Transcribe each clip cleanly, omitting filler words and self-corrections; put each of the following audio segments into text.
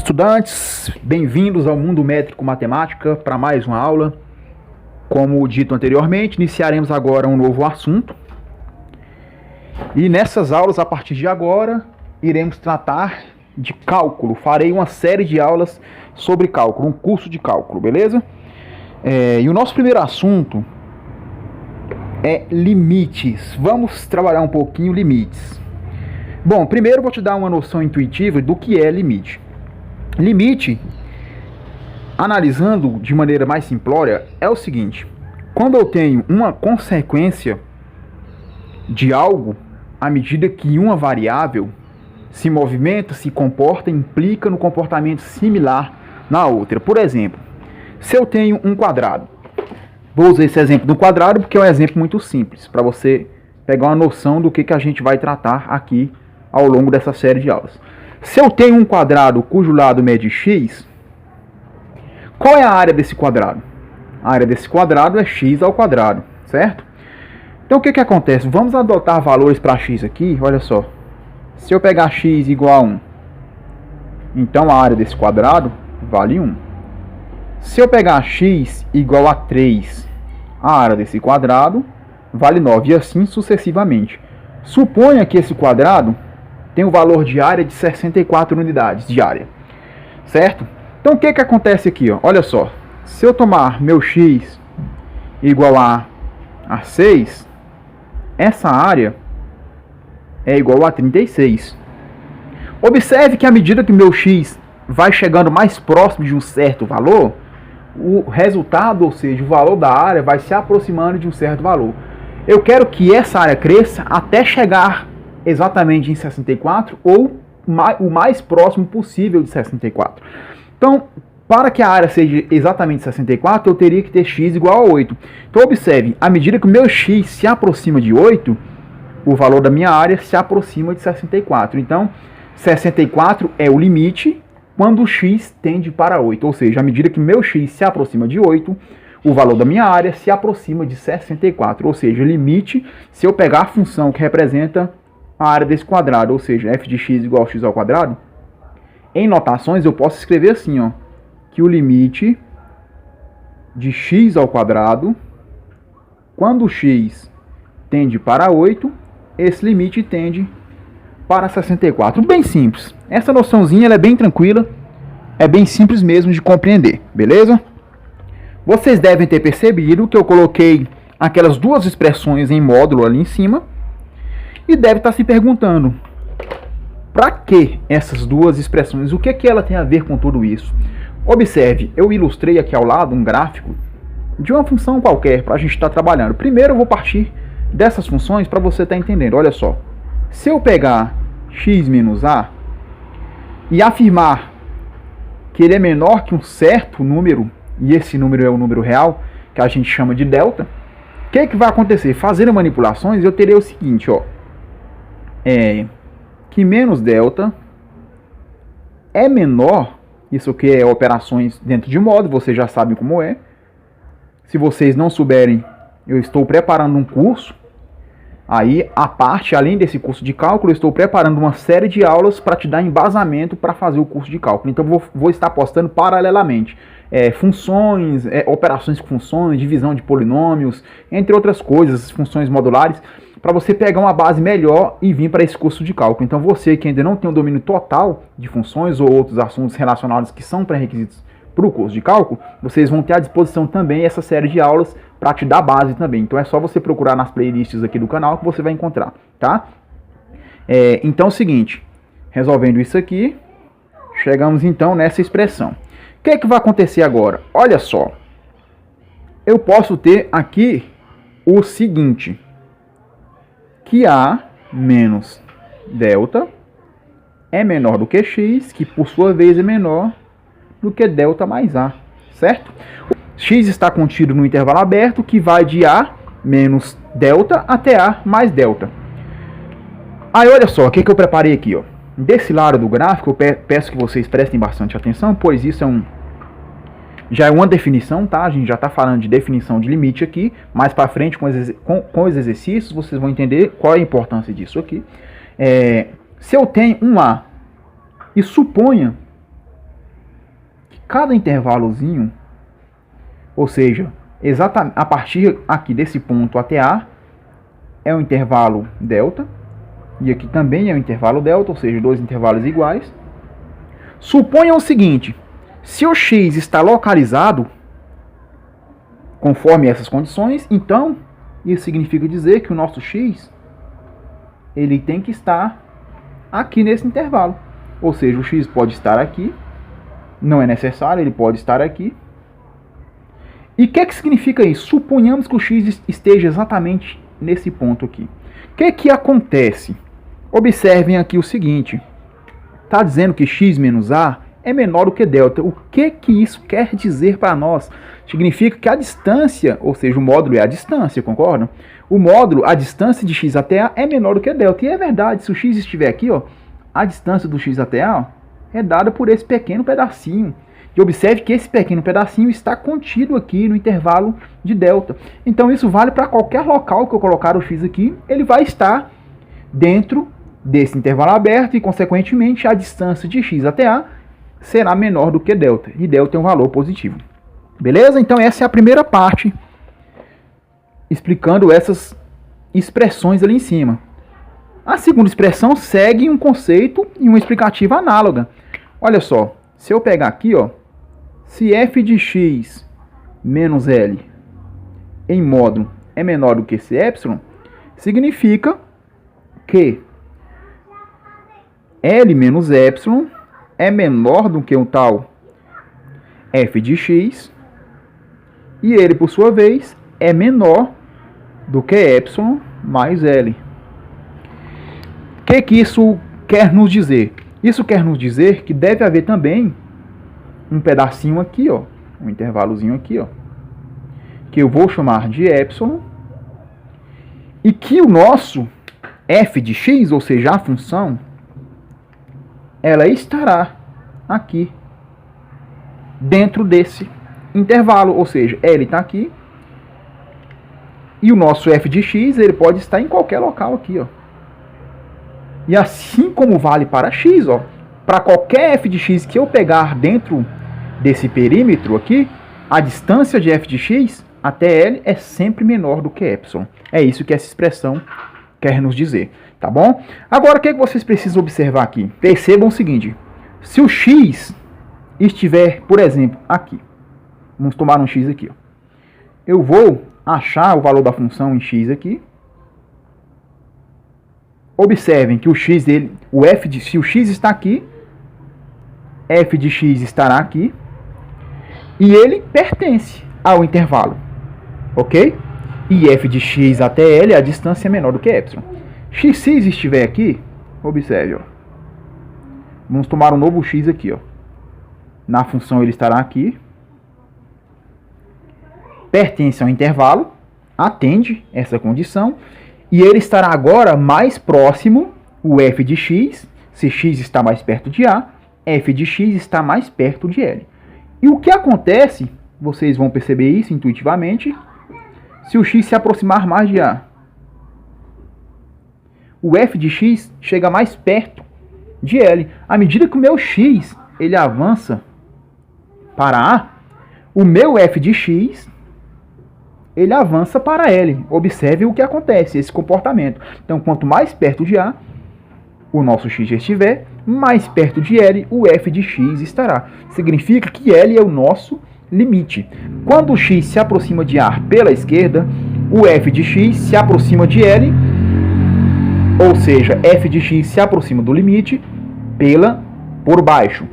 Estudantes, bem-vindos ao Mundo Métrico Matemática para mais uma aula. Como dito anteriormente, iniciaremos agora um novo assunto. E nessas aulas, a partir de agora, iremos tratar de cálculo. Farei uma série de aulas sobre cálculo, um curso de cálculo, beleza? E o nosso primeiro assunto é limites. Vamos trabalhar um pouquinho limites. Bom, primeiro eu vou te dar uma noção intuitiva do que é limite. Limite, analisando de maneira mais simplória, é o seguinte: quando eu tenho uma consequência de algo, à medida que uma variável se movimenta, se comporta, implica no comportamento similar na outra. Por exemplo, se eu tenho um quadrado, vou usar esse exemplo do quadrado porque é um exemplo muito simples, para você pegar uma noção do que a gente vai tratar aqui ao longo dessa série de aulas. Se eu tenho um quadrado cujo lado mede x, qual é a área desse quadrado? A área desse quadrado é x ao quadrado, certo? Então o que acontece? Vamos adotar valores para x aqui, olha só. Se eu pegar x igual a 1, então a área desse quadrado vale 1. Se eu pegar x igual a 3, a área desse quadrado vale 9, e assim sucessivamente. Suponha que esse quadrado tem um valor de área de 64 unidades de área, certo? Então o que acontece aqui, ó? Olha só, se eu tomar meu x igual a 6, essa área é igual a 36. Observe que à medida que meu x vai chegando mais próximo de um certo valor, o resultado, ou seja, o valor da área, vai se aproximando de um certo valor. Eu quero que essa área cresça até chegar exatamente em 64 ou o mais próximo possível de 64. Então, para que a área seja exatamente 64, eu teria que ter x igual a 8. Então, observe, à medida que o meu x se aproxima de 8, o valor da minha área se aproxima de 64. Então, 64 é o limite quando o x tende para 8. Ou seja, à medida que meu x se aproxima de 8, o valor da minha área se aproxima de 64. Ou seja, limite, se eu pegar a função que representa a área desse quadrado, ou seja, f de x igual a x ao quadrado, em notações eu posso escrever assim, ó, que o limite de x ao quadrado, quando x tende para 8, esse limite tende para 64. Bem simples. Essa noçãozinha ela é bem tranquila, é bem simples mesmo de compreender, beleza? Vocês devem ter percebido que eu coloquei aquelas duas expressões em módulo ali em cima, e deve estar se perguntando, para que essas duas expressões? O que ela tem a ver com tudo isso? Observe, eu ilustrei aqui ao lado um gráfico de uma função qualquer para a gente estar trabalhando. Primeiro eu vou partir dessas funções para você estar entendendo. Olha só, se eu pegar x menos a e afirmar que ele é menor que um certo número, e esse número é o número real, que a gente chama de delta, o que vai acontecer? Fazendo manipulações, eu terei o seguinte, ó, que menos delta é menor, isso aqui é operações dentro de módulo, vocês já sabem como é. Se vocês não souberem, eu estou preparando um curso, aí a parte, além desse curso de cálculo, eu estou preparando uma série de aulas para te dar embasamento para fazer o curso de cálculo. Então vou estar postando paralelamente funções, operações com funções, divisão de polinômios, entre outras coisas, funções modulares, para você pegar uma base melhor e vir para esse curso de cálculo. Então você que ainda não tem um domínio total de funções ou outros assuntos relacionados que são pré-requisitos para o curso de cálculo, vocês vão ter à disposição também essa série de aulas para te dar base também. Então é só você procurar nas playlists aqui do canal que você vai encontrar, tá? Então é o seguinte, resolvendo isso aqui, chegamos então nessa expressão. O que vai acontecer agora? Olha só, eu posso ter aqui o seguinte, que a menos delta é menor do que x, que por sua vez é menor do que delta mais a, certo? X está contido no intervalo aberto, que vai de a menos delta até a mais delta. Aí olha só, o que eu preparei aqui, ó. Desse lado do gráfico, eu peço que vocês prestem bastante atenção, pois isso já é uma definição, tá? A gente já está falando de definição de limite aqui. Mais para frente, com os exercícios, vocês vão entender qual é a importância disso aqui. Se eu tenho um A e suponha cada intervalozinho, ou seja, exatamente a partir aqui desse ponto até A, é um intervalo delta, e aqui também é um intervalo delta, ou seja, dois intervalos iguais. Suponham o seguinte: se o x está localizado conforme essas condições, então isso significa dizer que o nosso x ele tem que estar aqui nesse intervalo. Ou seja, o x pode estar aqui, não é necessário, ele pode estar aqui. E o que significa isso? Suponhamos que o x esteja exatamente nesse ponto aqui. O que acontece? Observem aqui o seguinte: está dizendo que x menos a é menor do que delta. O que isso quer dizer para nós? Significa que a distância, ou seja, o módulo é a distância, concordam? O módulo, a distância de x até a é menor do que delta. E é verdade, se o x estiver aqui, ó, a distância do x até a é dada por esse pequeno pedacinho. E observe que esse pequeno pedacinho está contido aqui no intervalo de delta. Então isso vale para qualquer local que eu colocar o x aqui, ele vai estar dentro desse intervalo aberto e, consequentemente, a distância de x até a será menor do que delta. E delta é um valor positivo. Beleza? Então essa é a primeira parte, explicando essas expressões ali em cima. A segunda expressão segue um conceito e uma explicativa análoga. Olha só, se eu pegar aqui, ó, se f de x menos L em módulo é menor do que esse epsilon, significa que L menos epsilon é menor do que o tal f de x, e ele, por sua vez, é menor do que epsilon mais L. O que isso quer nos dizer? Isso quer nos dizer que deve haver também um pedacinho aqui, ó, um intervalozinho aqui, ó, que eu vou chamar de epsilon, e que o nosso f de x, ou seja, a função, ela estará aqui dentro desse intervalo, ou seja, L está aqui e o nosso f de x ele pode estar em qualquer local aqui, ó. E assim como vale para x, ó, para qualquer f de x que eu pegar dentro desse perímetro aqui, a distância de f de x até L é sempre menor do que epsilon. É isso que essa expressão quer nos dizer, tá bom? Agora, o que vocês precisam observar aqui? Percebam o seguinte: se o x estiver, por exemplo, aqui, vamos tomar um x aqui, ó, eu vou achar o valor da função em x aqui. Observem que o x dele, se o x está aqui, f de x estará aqui, e ele pertence ao intervalo, ok? E f de x até L, a distância é menor do que epsilon. X estiver aqui, observe, ó, vamos tomar um novo x aqui, ó. Na função ele estará aqui, pertence ao intervalo, atende essa condição, e ele estará agora mais próximo, o f de x, se x está mais perto de a, f de x está mais perto de L. E o que acontece, vocês vão perceber isso intuitivamente, se o x se aproximar mais de a. O f de x chega mais perto de L. À medida que o meu x ele avança para a, o meu f de x ele avança para L. Observe o que acontece, esse comportamento. Então, quanto mais perto de a o nosso x estiver, mais perto de L o f de x estará. Significa que L é o nosso limite. Quando o x se aproxima de a pela esquerda, o f de x se aproxima de L, ou seja, f de x se aproxima do limite por baixo.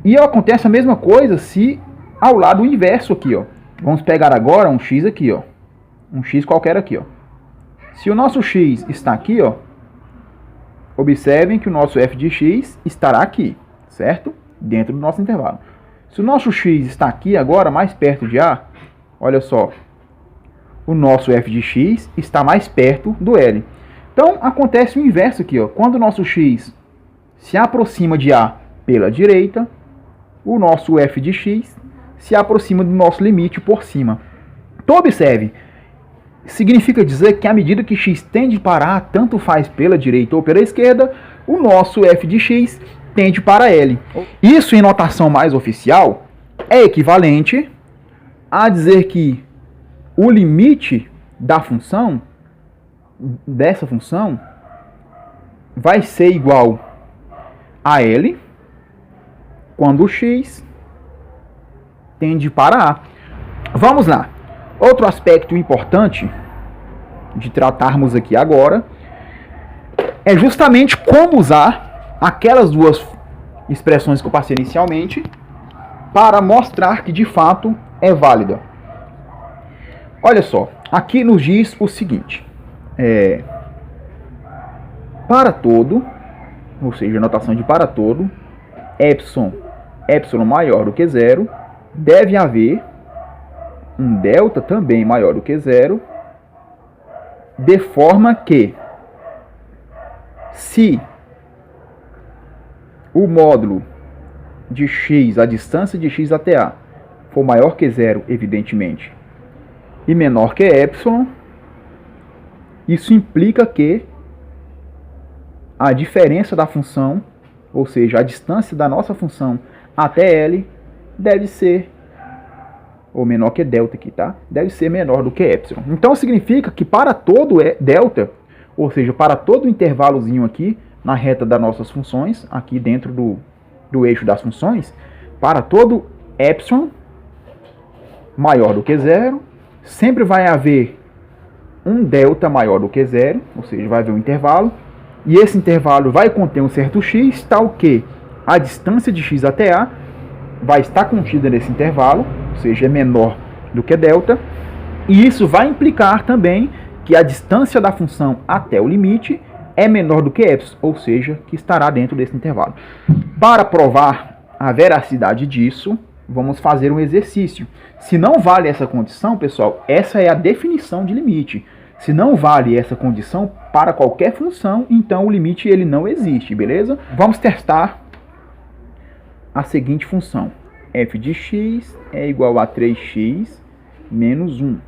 E acontece a mesma coisa se ao lado inverso aqui, ó. Vamos pegar agora um x aqui, ó. Um x qualquer aqui, ó. Se o nosso x está aqui, ó, observem que o nosso f de x estará aqui, certo? Dentro do nosso intervalo. Se o nosso x está aqui agora, mais perto de a, olha só, o nosso f de x está mais perto do L. Então, acontece o inverso aqui, ó. Quando o nosso x se aproxima de a pela direita, o nosso f de x se aproxima do nosso limite por cima. Então, observe, significa dizer que à medida que x tende para a, tanto faz pela direita ou pela esquerda, o nosso f de x tende para L. Isso em notação mais oficial é equivalente a dizer que o limite da função, dessa função, vai ser igual a L quando o x tende para A. Vamos lá. Outro aspecto importante de tratarmos aqui agora é justamente como usar aquelas duas expressões que eu passei inicialmente para mostrar que de fato é válida. Olha só, aqui nos diz o seguinte: para todo, ou seja, notação de para todo, epsilon maior do que zero, deve haver um delta também maior do que zero, de forma que, se o módulo de x, a distância de x até A, for maior que zero, evidentemente, e menor que epsilon, isso implica que a diferença da função, ou seja, a distância da nossa função até L, deve ser, ou menor que delta aqui, tá? Deve ser menor do que epsilon. Então significa que para todo delta, ou seja, para todo intervalozinho aqui na reta das nossas funções, aqui dentro do eixo das funções, para todo epsilon maior do que zero, sempre vai haver um delta maior do que zero, ou seja, vai haver um intervalo, e esse intervalo vai conter um certo x, tal que a distância de x até A vai estar contida nesse intervalo, ou seja, é menor do que delta, e isso vai implicar também que a distância da função até o limite é menor do que epsilon, ou seja, que estará dentro desse intervalo. Para provar a veracidade disso, vamos fazer um exercício. Se não vale essa condição, pessoal, essa é a definição de limite. Se não vale essa condição para qualquer função, então o limite ele não existe, beleza? Vamos testar a seguinte função. F de x é igual a 3x menos 1,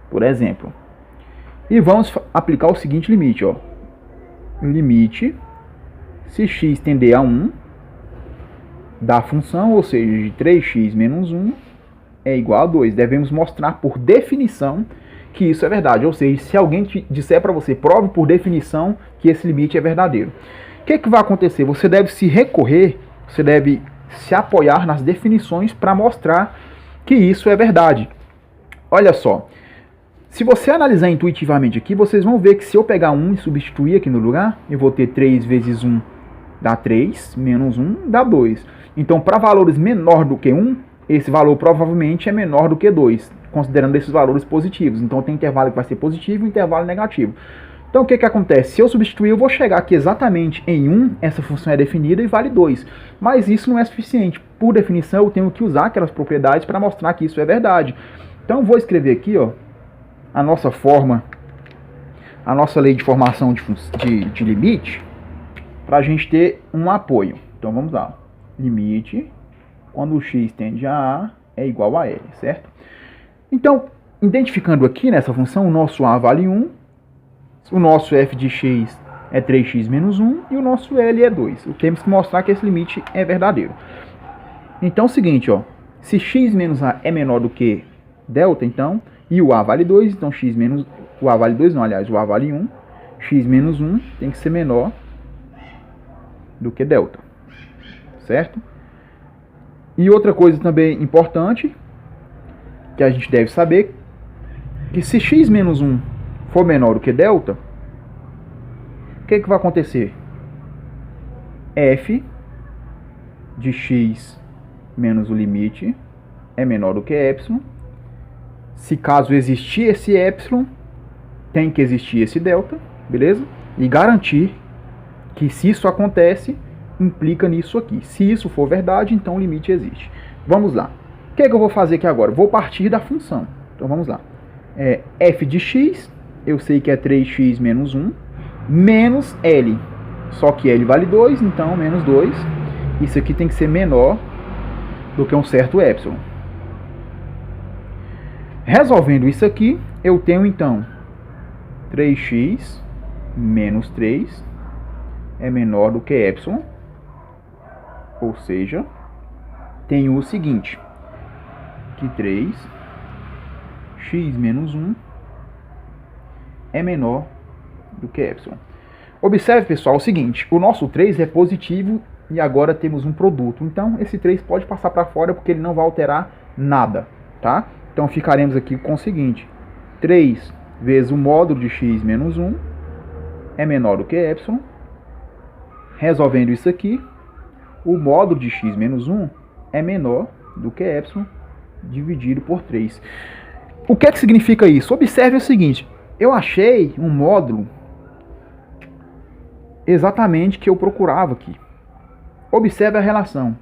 por exemplo. E vamos aplicar o seguinte limite, ó. Limite, se x tender a 1, da função, ou seja, de 3x menos 1, é igual a 2. Devemos mostrar por definição que isso é verdade. Ou seja, se alguém disser para você, prove por definição que esse limite é verdadeiro. O que vai acontecer? Você deve se recorrer, você deve se apoiar nas definições para mostrar que isso é verdade. Olha só, se você analisar intuitivamente aqui, vocês vão ver que se eu pegar 1 e substituir aqui no lugar, eu vou ter 3 vezes 1 dá 3, menos 1 dá 2. Então, para valores menor do que 1, esse valor provavelmente é menor do que 2, considerando esses valores positivos. Então, tem intervalo que vai ser positivo e intervalo negativo. Então, o que acontece? Se eu substituir, eu vou chegar aqui exatamente em 1, essa função é definida e vale 2. Mas isso não é suficiente. Por definição, eu tenho que usar aquelas propriedades para mostrar que isso é verdade. Então, eu vou escrever aqui, ó, a nossa forma, a nossa lei de formação de limite, para a gente ter um apoio. Então, vamos lá. Limite, quando o x tende a A, é igual a L, certo? Então, identificando aqui nessa função, o nosso A vale 1, o nosso f de x é 3x menos 1 e o nosso L é 2. Temos que mostrar que esse limite é verdadeiro. Então é o seguinte, ó, se x menos A é menor do que delta, então, e o A vale 2, então x menos... O A vale 2 não, aliás, o A vale 1. X menos 1 tem que ser menor do que delta, certo? E outra coisa também importante, que a gente deve saber, que se x menos 1 for menor do que delta, o que vai acontecer? F de x menos o limite é menor do que epsilon. Se caso existir esse epsilon, tem que existir esse delta, beleza? E garantir que se isso acontece, implica nisso aqui. Se isso for verdade, então o limite existe. Vamos lá. O que eu vou fazer aqui agora? Vou partir da função. Então vamos lá. F de x, eu sei que é 3x menos 1, menos L. Só que L vale 2, então menos 2. Isso aqui tem que ser menor do que um certo epsilon. Resolvendo isso aqui, eu tenho então 3x menos 3 é menor do que epsilon. Ou seja, tenho o seguinte, que 3x menos 1 é menor do que y. Observe, pessoal, o seguinte, o nosso 3 é positivo e agora temos um produto. Então, esse 3 pode passar para fora porque ele não vai alterar nada, tá? Então, ficaremos aqui com o seguinte, 3 vezes o módulo de x menos 1 é menor do que y. Resolvendo isso aqui, o módulo de x menos 1 é menor do que y dividido por 3. O que é que significa isso? Observe o seguinte, eu achei um módulo exatamente que eu procurava aqui. Observe a relação.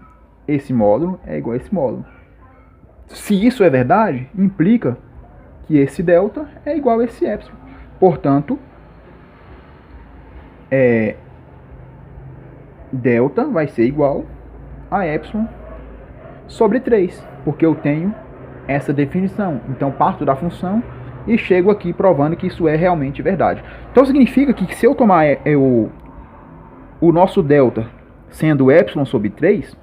Esse módulo é igual a esse módulo. Se isso é verdade, implica que esse delta é igual a esse epsilon. Portanto, delta vai ser igual a epsilon sobre 3, porque eu tenho essa definição. Então, parto da função e chego aqui provando que isso é realmente verdade. Então, significa que se eu tomar o nosso delta sendo epsilon sobre 3,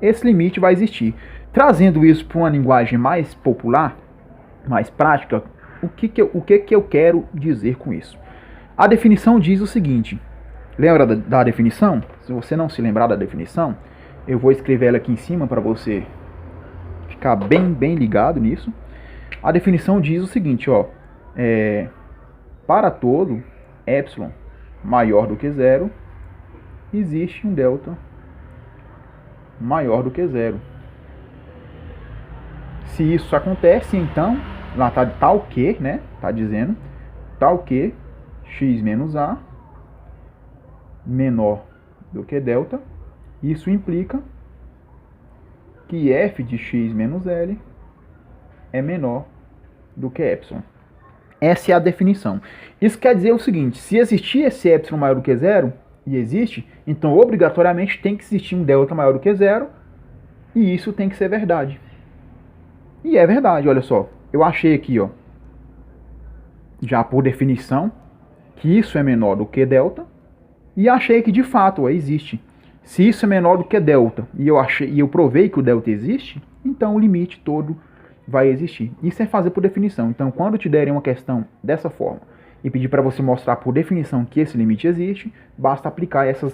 esse limite vai existir. Trazendo isso para uma linguagem mais popular, mais prática, o que eu quero dizer com isso? A definição diz o seguinte, lembra da definição? Se você não se lembrar da definição, eu vou escrever ela aqui em cima para você ficar bem ligado nisso. A definição diz o seguinte, ó, para todo epsilon maior do que 0, existe um delta maior do que 0. Se isso acontece, então, lá está tal que, né, está dizendo, tal que x menos a menor do que delta, isso implica que f de x menos l é menor do que epsilon. Essa é a definição. Isso quer dizer o seguinte, se existir esse epsilon maior do que 0, e existe, então obrigatoriamente tem que existir um delta maior do que 0, e isso tem que ser verdade. E é verdade, olha só, eu achei aqui, ó, já por definição, que isso é menor do que delta, e achei que de fato ó, existe. Se isso é menor do que delta, e eu provei que o delta existe, então o limite todo vai existir. Isso é fazer por definição. Então, quando te derem uma questão dessa forma, e pedir para você mostrar por definição que esse limite existe, basta aplicar essas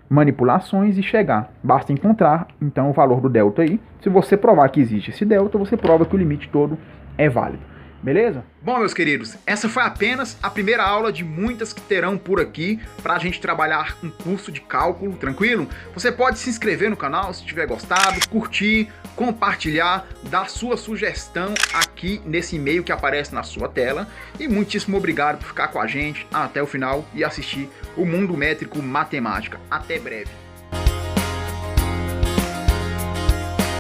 manipulações e chegar. Basta encontrar, então, o valor do delta aí. Se você provar que existe esse delta, você prova que o limite todo é válido. Beleza? Bom, meus queridos, essa foi apenas a primeira aula de muitas que terão por aqui para a gente trabalhar um curso de cálculo, tranquilo? Você pode se inscrever no canal se tiver gostado, curtir, compartilhar, dar sua sugestão aqui nesse e-mail que aparece na sua tela. E muitíssimo obrigado por ficar com a gente até o final e assistir o Mundo Métrico Matemática. Até breve!